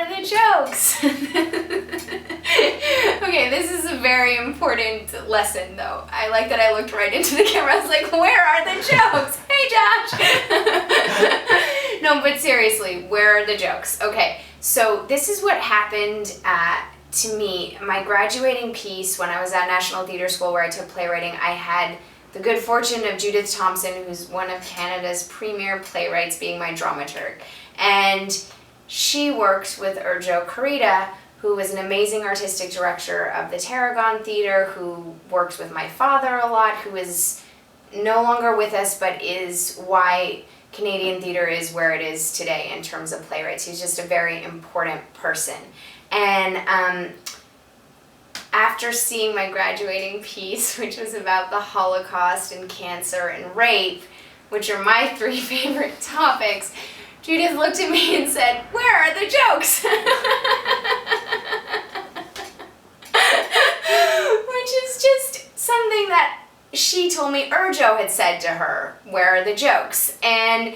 are the jokes? Okay, this is a very important lesson though. I like that I looked right into the camera. I was like, where are the jokes? Hey Josh! No, but seriously, where are the jokes? Okay, so this is what happened to me. My graduating piece when I was at National Theatre School where I took playwriting, I had the good fortune of Judith Thompson, who's one of Canada's premier playwrights, being my dramaturg. And she worked with Urjo Karita, who was an amazing artistic director of the Tarragon Theatre, who worked with my father a lot, who is no longer with us, but is why Canadian theatre is where it is today in terms of playwrights. He's just a very important person. And after seeing my graduating piece, which was about the Holocaust and cancer and rape, which are my 3 favorite topics, Judith looked at me and said, where are the jokes? Which is just something that she told me Urjo had said to her, where are the jokes? And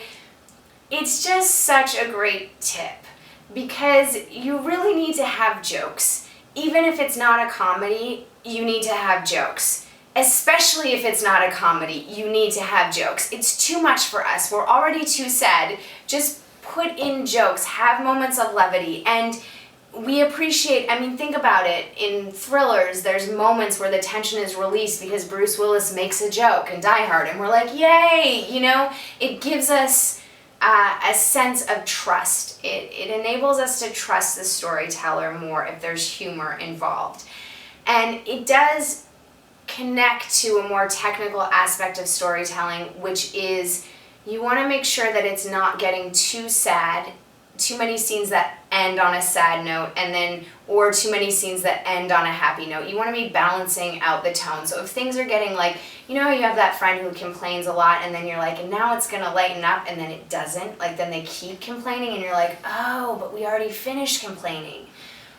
it's just such a great tip because you really need to have jokes. Even if it's not a comedy, you need to have jokes. Especially if it's not a comedy, you need to have jokes. It's too much for us. We're already too sad. Just put in jokes, have moments of levity, and we appreciate, I mean, think about it, in thrillers, there's moments where the tension is released because Bruce Willis makes a joke in Die Hard, and we're like, yay, you know? It gives us a sense of trust. It enables us to trust the storyteller more if there's humor involved. And it does connect to a more technical aspect of storytelling, which is you want to make sure that it's not getting too sad, too many scenes that end on a sad note, and then, or too many scenes that end on a happy note. You want to be balancing out the tone. So if things are getting like, you know how you have that friend who complains a lot and then you're like, and now it's going to lighten up, and then it doesn't, like then they keep complaining and you're like, oh, but we already finished complaining.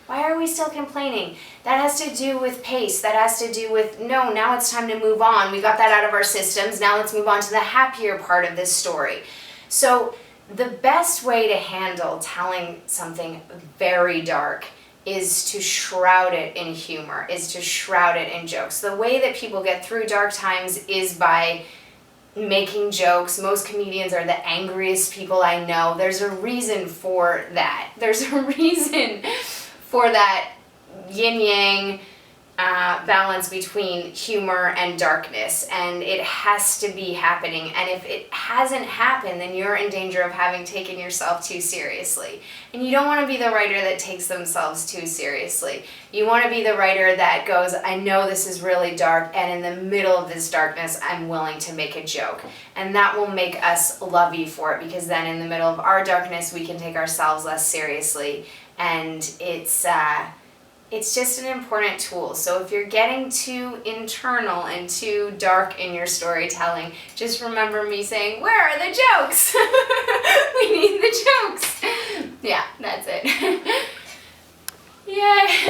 Why are we still complaining? That has to do with pace. That has to do with, no, now it's time to move on. We got that out of our systems. Now let's move on to the happier part of this story. So the best way to handle telling something very dark is to shroud it in humor, is to shroud it in jokes. The way that people get through dark times is by making jokes. Most comedians are the angriest people I know. There's a reason for that. There's a reason for that yin-yang balance between humor and darkness, and it has to be happening. And if it hasn't happened, then you're in danger of having taken yourself too seriously. And you don't want to be the writer that takes themselves too seriously. You want to be the writer that goes, I know this is really dark, and in the middle of this darkness, I'm willing to make a joke. And that will make us love you for it, because then in the middle of our darkness, we can take ourselves less seriously. And it's just an important tool. So if you're getting too internal and too dark in your storytelling, just remember me saying, where are the jokes? We need the jokes. Yeah, that's it. Yay.